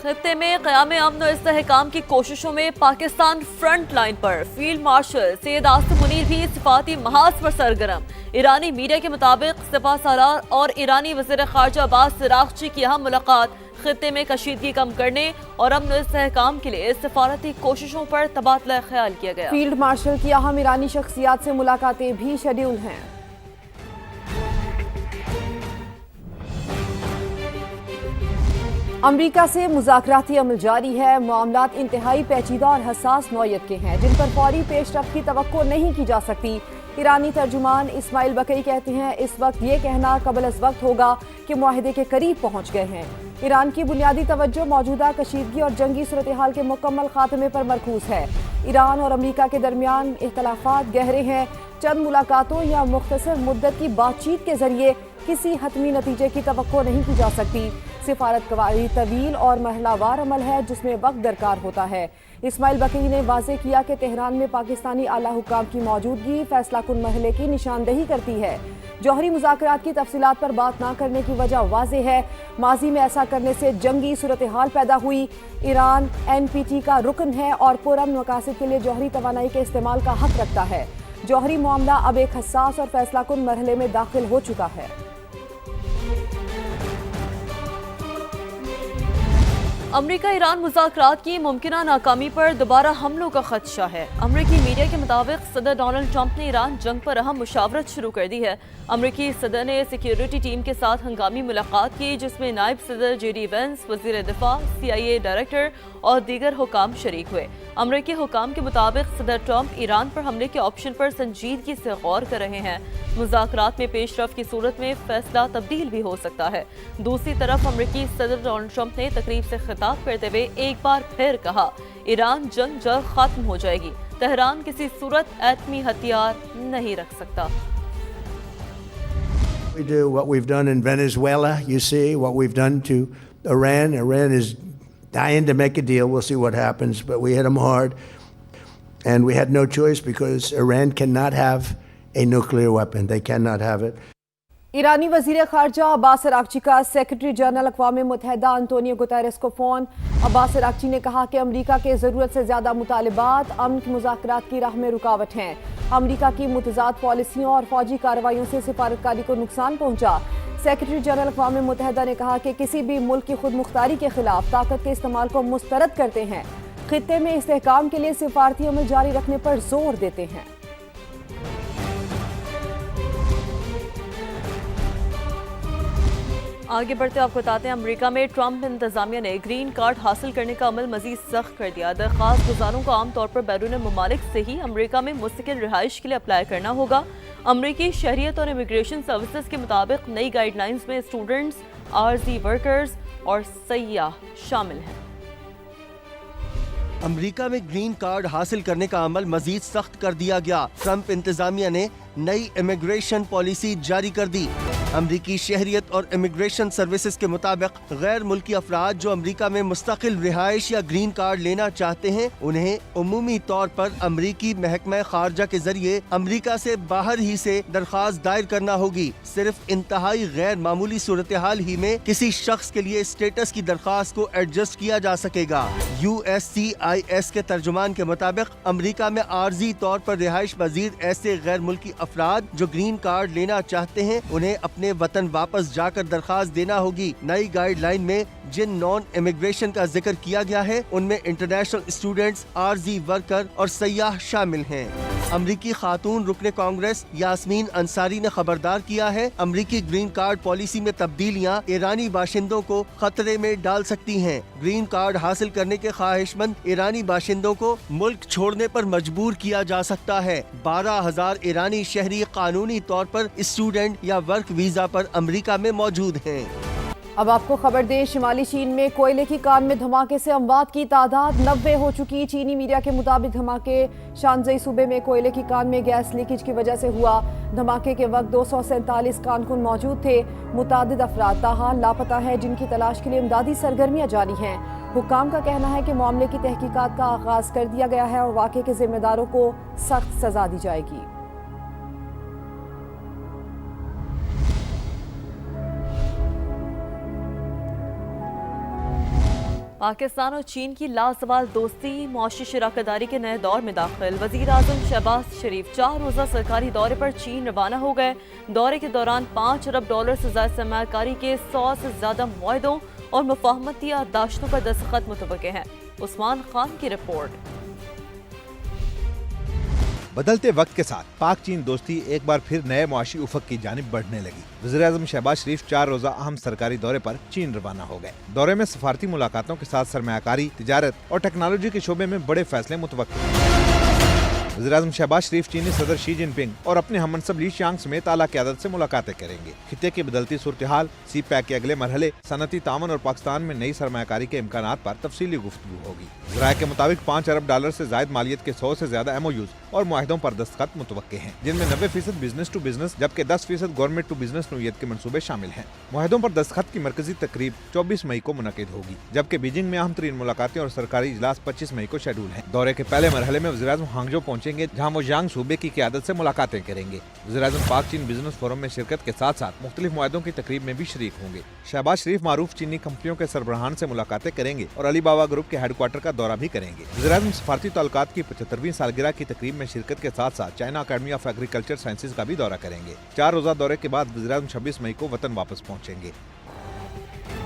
खत्ते में क़याम अमन और इस्तेहकाम की कोशिशों में पाकिस्तान फ्रंट लाइन पर। फील्ड मार्शल सैयद आसिम मुनीर भी सिफाती महाज पर सरगर्म। ईरानी मीडिया के मुताबिक सिपह सालार और ईरानी वज़ीर ख़ारजा अब्बास अराग़ची की अहम मुलाकात खत्ते में कशीदगी कम करने और अमन और इस्तेहकाम के लिए सफारती कोशिशों पर तबादला ख्याल किया गया। फील्ड मार्शल की अहम ईरानी शख्सियात से मुलाकातें भी शेड्यूल हैं। अमरीका से मुज़ाकराती अमल जारी है। मामलात इंतहाई पेचीदा और हसास नौयत के हैं जिन पर फौरी पेशरफ्त की तवक्को नहीं की जा सकती। ईरानी तर्जुमान इस्माइल बकई कहते हैं इस वक्त ये कहना कबल अज़ वक्त होगा कि मुआहदे के करीब पहुँच गए हैं। ईरान की बुनियादी तवज्जो मौजूदा कशीदगी और जंगी सूरत हाल के मुकम्मल खात्मे पर मरकूज है। ईरान और अमरीका के दरमियान इख्तलाफात गहरे हैं। चंद मुलाकातों या मुख्तसर मुद्दत की बातचीत के जरिए किसी हतमी नतीजे की तवक्को नहीं की जा सकती। सिफारत कवारी तवील और महलावार अमल है जिसमें वक्त दरकार होता है। इस्माइल बकई ने वाज़ेह किया कि तेहरान में पाकिस्तानी आला हुक्काम की मौजूदगी फैसला कुन मरहले की निशानदेही करती है। जौहरी मुज़ाकरात की तफसीलात पर बात न करने की वजह वाज़ेह है। माजी में ऐसा करने से जंगी सूरत हाल पैदा हुई। ईरान NPT का रुकन है और पुरअमन मकासद के लिए जौहरी तवानाई के इस्तेमाल का हक रखता है। जौहरी मामला अब एक हसास और फैसला कुन मरहले में दाखिल हो चुका है। अमरीका ईरान मुज़ाकरात की मुमकिना नाकामी पर दोबारा हमलों का खदशा है। अमरीकी मीडिया के मुताबिक सदर डोनाल्ड ट्रंप ने ईरान जंग पर अहम मुशावरत शुरू कर दी है। अमरीकी सदर ने सिक्योरिटी टीम के साथ हंगामी मुलाकात की जिसमें नायब सदर JD वेंस, वज़ीर दिफा, CIA डायरेक्टर और दीगर हुकाम शरीक हुए। अमरीकी हुकाम के मुताबिक सदर ट्रंप ईरान पर हमले के ऑप्शन पर संजीदगी से गौर कर रहे हैं। मुज़ाकरात में पेशरफ की सूरत में फैसला तब्दील भी हो सकता है। दूसरी तरफ अमरीकी सदर डोनाल्ड ट्रंप ने तकरीब से खिताब करते हुए एक बार फिर कहा ईरान जंग जल्द खत्म हो जाएगी। तेहरान किसी सूरत एटमी हथियार नहीं रख सकता। We do what we've done in Venezuela, you see, what we've done to Iran. Iran is dying to make a deal. We'll see what happens, but we hit them hard. And we had no choice because Iran cannot have a nuclear weapon. They cannot have it. ईरानी वज़ीर ख़ारजा Abbas Araghchi का secretary general अक़वाम मुत्तहिदा Antonio Guterres को phone. Abbas Araghchi ने कहा कि अमरीका के ज़रूरत से ज़्यादा मुतालिबात अमन की मुज़ाकरात की राह में रुकावट हैं। अमरीका की मुतज़ाद पॉलिसियों और फ़ौजी कार्रवाइयों से सिफारतकारी को नुकसान पहुँचा। सेक्रेटरी जनरल अक़वाम मुत्तहिदा ने कहा कि किसी भी मुल्क की खुद मुख्तारी के खिलाफ ताकत के इस्तेमाल को मुस्तरद करते हैं। खित्ते में इस्तेहकाम के लिए सिफारती अमल जारी रखने पर जोर देते हैं। आगे बढ़ते आपको बताते हैं अमेरिका में ट्रंप इंतजामिया ने ग्रीन कार्ड हासिल करने का अमल मजीद सख्त कर दिया। दरख्वास्त गुजारों को आमतौर पर बैरून ममालिक से ही अमेरिका में मुस्तकिल रिहाइश के लिए अप्लाई करना होगा। अमरीकी शहरियत और इमिग्रेशन सर्विसेज के मुताबिक नई गाइडलाइंस में स्टूडेंट्स, आरजी वर्कर्स और सयाह शामिल हैं। अमेरिका में ग्रीन कार्ड हासिल करने का अमल मजीद सख्त कर दिया गया। ट्रंप इंतजामिया ने नई इमिग्रेशन पॉलिसी जारी कर दी। अमरीकी शहरियत और इमिग्रेशन सर्विसेज के मुताबिक गैर मुल्की अफराद जो अमरीका में मुस्तकिल रिहाइश या ग्रीन कार्ड लेना चाहते हैं उन्हें उमूमी तौर पर अमरीकी महकमा खारजा के जरिए अमरीका से बाहर ही से दरख्वास्त दायर करना होगी। सिर्फ इंतहाई गैर मामूली सूरत हाल ही में किसी शख्स के लिए स्टेटस की दरख्वास्त को एडजस्ट किया जा सकेगा। USCIS के तर्जुमान के मुताबिक अमरीका में आर्जी तौर पर रिहाइश पजीर ऐसे गैर मुल्की अफराद जो ग्रीन कार्ड लेना चाहते हैं उन्हें अपने वतन वापस जाकर दरख्वास्त देना होगी। नई गाइडलाइन में जिन नॉन इमिग्रेशन का जिक्र किया गया है उनमें इंटरनेशनल स्टूडेंट्स, आर्जी वर्कर और सयाह शामिल हैं। अमरीकी खातून रुकने कांग्रेस यास्मीन अंसारी ने खबरदार किया है अमरीकी ग्रीन कार्ड पॉलिसी में तब्दीलियां ईरानी बाशिंदों को खतरे में डाल सकती हैं। ग्रीन कार्ड हासिल करने के ख्वाहिशमंद ईरानी बाशिंदों को मुल्क छोड़ने पर मजबूर किया जा सकता है। 12,000 ईरानी शहरी कानूनी तौर पर स्टूडेंट या वर्क वीजा पर अमरीका में मौजूद हैं। अब आपको खबर दें, शिमाली चीन में कोयले की कान में धमाके से अमवात की तादाद 90 हो चुकी। चीनी मीडिया के मुताबिक धमाके शानजई सूबे में कोयले की कान में गैस लीकेज की वजह से हुआ। धमाके के वक्त 247 कारकुन मौजूद थे। मुतादिद अफराद ताहाल लापता हैं जिनकी तलाश के लिए इमदादी सरगर्मियां जारी हैं। हुक्काम का कहना है कि मामले की तहकीकात का आगाज कर दिया गया है और वाक़े के जिम्मेदारों को सख्त सजा दी जाएगी। पाकिस्तान और चीन की लाजवाल दोस्ती मुआशी शराकतदारी के नए दौर में दाखिल। वज़ीर आज़म शहबाज शरीफ 4 रोज़ा सरकारी दौरे पर चीन रवाना हो गए। दौरे के दौरान $5 अरब से ज़ायद सरमायाकारी के 100 से ज़्यादा मुआहदों और मुफाहमती याददाश्तों पर दस्तखत मुतवक्के हैं। उस्मान खान की रिपोर्ट। बदलते वक्त के साथ पाक चीन दोस्ती एक बार फिर नए मुआशी उफक की जानिब बढ़ने लगी। वज़ीर-ए-आज़म शहबाज शरीफ 4 रोज़ा अहम सरकारी दौरे पर चीन रवाना हो गए। दौरे में सफारती मुलाकातों के साथ सरमायाकारी, तिजारत और टेक्नोलॉजी के शोबे में बड़े फैसले मुतवक्किल। वज़ीर-ए-आज़म शहबाज शरीफ चीनी सदर शी जिनपिंग और अपने हममनसब ली शांग समेत आला क़यादत से मुलाकातें करेंगे। खित्ते की बदलती सूरत हाल, सी पैक के अगले मरहले, सनती तावन और पाकिस्तान में नई सरमायाकारी के इम्कानात पर तफसीली गुफ्तगू होगी। ज़राए के मुताबिक $5 अरब से जायद मालियत के 100 से ज्यादा MOUs और मुआहदों पर दस्तखत मुतवक्के हैं, जिनमें 90% बिजनेस टू बिजनेस जबकि 10% गवर्नमेंट टू बिजनेस नोयत के मंसूबे शामिल हैं। मुआहदों पर दस्तखत की मरकजी तकरीब 24 मई को मुनक़िद होगी, जबकि बीजिंग में अहम तरीन मुलाकातें और सरकारी इजलास 25 मई को शेड्यूल है। दौरे के पहले मरहले में वज़ीर-ए-आज़म हांगजो पहुंचेंगे, जहां वो यांग सूबे की क़यादत से मुलाकातें करेंगे। वज़ीर-ए-आज़म पाक चीन बिजनेस फोरम में शिरकत के साथ साथ मुख्तलिफ मुआहदों की तकरीब में भी शरीक होंगे। शहबाज शरीफ मारूफ चीनी कंपनियों के सरबराहान से मुलाकातें करेंगे और अली बाबा ग्रुप के हेडक्वार्टर का दौरा भी करेंगे। वज़ीर-ए-आज़म सफारती ताल्लुकात की 75वीं सालगिरह की तकरीब में शिरकत के साथ साथ China academy of agriculture sciences का भी दौरा करेंगे। 4 रोज़ा दौरे के बाद वज़ीर-ए-आज़म 26 मई को वतन वापस पहुँचेंगे।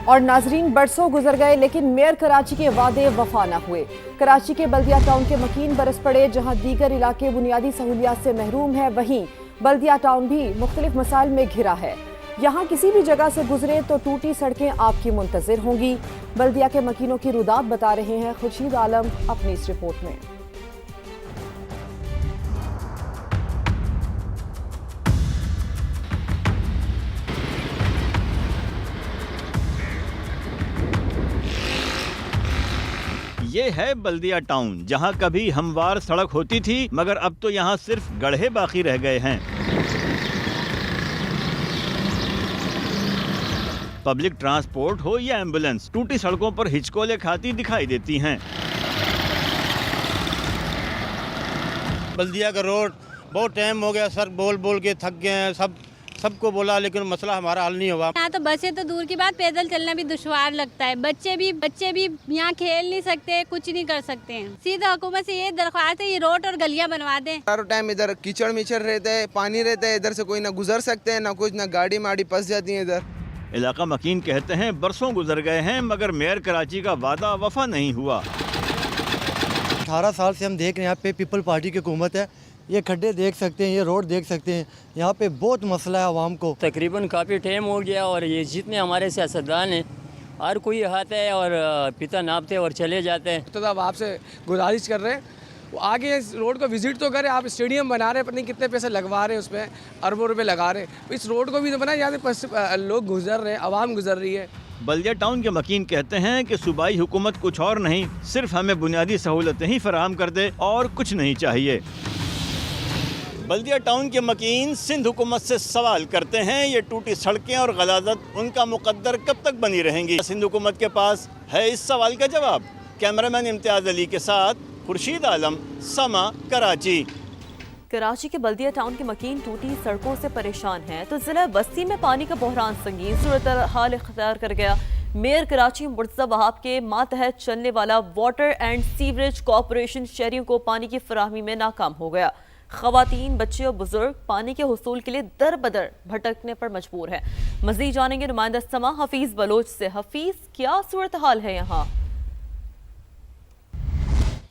और नाजरीन, बरसों गुजर गए लेकिन मेयर कराची के वादे वफा न हुए। कराची के बल्दिया टाउन के मकीन बरस पड़े। जहां दीगर इलाके बुनियादी सहूलियात से महरूम है, वहीं बल्दिया टाउन भी मुख्तलिफ मसाइल में घिरा है। यहाँ किसी भी जगह से गुजरे तो टूटी सड़कें आपकी मुंतजिर होंगी। बल्दिया के मकीनों की रुदात बता रहे हैं खुर्शीद आलम अपनी इस रिपोर्ट में। ये है बल्दिया टाउन, जहां कभी हमवार सड़क होती थी, मगर अब तो यहां सिर्फ गड्ढे बाकी रह गए हैं। पब्लिक ट्रांसपोर्ट हो या एम्बुलेंस, टूटी सड़कों पर हिचकोले खाती दिखाई देती हैं। बल्दिया का रोड बहुत टाइम हो गया सर, बोल बोल के थक गए हैं, सबको बोला लेकिन मसला हमारा हल नहीं हुआ। यहाँ तो बसें तो दूर की बात, पैदल चलना भी दुश्वार लगता है। बच्चे भी यहाँ खेल नहीं सकते, कुछ नहीं कर सकते हैं। सीधा हुकूमत से ये दरख्वास्त है, ये रोड और गलियाँ बनवा दें। हर टाइम इधर कीचड़ मीचड़ रहता है, पानी रहता है, इधर से कोई ना गुजर सकते हैं ना कुछ, ना गाड़ी माड़ी फंस जाती है इधर। इलाका मकीन कहते हैं बरसों गुजर गए हैं, मगर मेयर कराची का वादा वफा नहीं हुआ। 18 साल से हम देख रहे हैं यहाँ पे पीपल पार्टी की हुकूमत है। ये खड्डे देख सकते हैं, ये रोड देख सकते हैं, यहाँ पे बहुत मसला है आवाम को। तकरीबन काफ़ी टाइम हो गया और ये जितने हमारे सियासतदान हैं हर कोई आता है और पिता नापते और चले जाते हैं। तो अब आपसे गुजारिश कर रहे हैं वो आगे इस रोड को विजिट तो करें। आप स्टेडियम बना रहे हैं, पता नहीं कितने पैसे लगवा रहे हैं, उसमें अरबों रुपए लगा रहे हैं। इस रोड को भी तो बनाए, यहाँ से लोग गुजर रहे हैं, आवाम गुजर रही है। बल्दिया टाउन के मकीन कहते हैं कि सूबाई हुकूमत कुछ और नहीं, सिर्फ हमें बुनियादी सहूलतें ही फराहम कर दे और कुछ नहीं चाहिए। बल्दिया टाउन के मकीन सिंध हुकूमत से सवाल करते हैं, ये टूटी सड़कें और गलाजत उनका मुकद्दर कब तक बनी रहेंगी? सिंध हुकूमत के पास है इस सवाल का जवाब। कैमरामैन इम्तियाज अली के साथ खुर्शीद आलम, समा, कराची। कराची के बल्दिया टाउन के मकीन टूटी सड़कों से परेशान हैं, तो जिला बस्ती में पानी का बहरान संगीन सूरत हाल इख्तियार कर गया। मेयर कराची मुर्तज़ा वहाब के मातहत चलने वाला वाटर एंड सीवरेज कॉरपोरेशन शहरियों को पानी की फराहमी में नाकाम हो गया। ख़वातीन, बच्चे और बुजुर्ग पानी के हुसूल के लिए दर बदर भटकने पर मजबूर है। मज़ीद जानेंगे नुमाइंदा समा हफीज़ बलोच से। हफीज़, क्या सूरत हाल है यहाँ?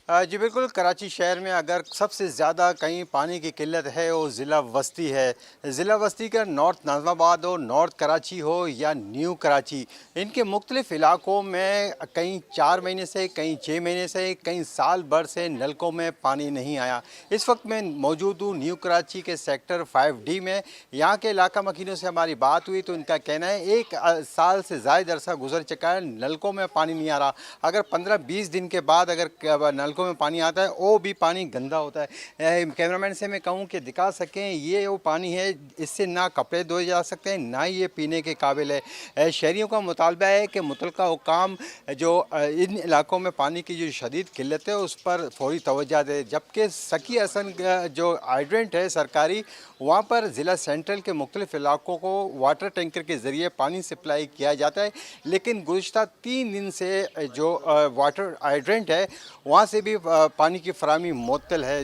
जी बिल्कुल, कराची शहर में अगर सबसे ज़्यादा कहीं पानी की किल्लत है वो ज़िला वस्ती है। ज़िला वस्ती का नॉर्थ नाज़िमाबाद हो, नॉर्थ कराची हो या न्यू कराची, इनके मुख्तलिफ इलाकों में कहीं 4 महीने से, कहीं 6 महीने से, कहीं साल भर से नलकों में पानी नहीं आया। इस वक्त मैं मौजूद हूँ न्यू कराची के सेक्टर 5D में। यहाँ के इलाका मकीनों से हमारी बात हुई तो इनका कहना है 1 साल से ज़ायद अरसा गुजर चुका है, नलकों में पानी नहीं आ रहा। अगर 15-20 दिन के बाद अगर नलकों में पानी आता है वो भी पानी गंदा होता है। कैमरामैन से मैं कहूँ कि दिखा सकें, ये वो पानी है, इससे ना कपड़े धोए जा सकते हैं, ना ही ये पीने के काबिल है। शहरियों का मुतालबा है कि मुतलका हुकाम जो इन इलाकों में पानी की जो शदीद किल्लत है उस पर फौरी तवज्जो दे, जबकि सकी हसन जो हाइड्रेंट है सरकारी वहाँ पर ज़िला सेंट्रल के मुख्तलिफ इलाकों को वाटर टैंकर के ज़रिए पानी सप्लाई किया जाता है, लेकिन गुज़िश्ता 3 दिन से जो वाटर हाइड्रेंट है वहाँ से भी पानी की फराहमी मुअत्तल है।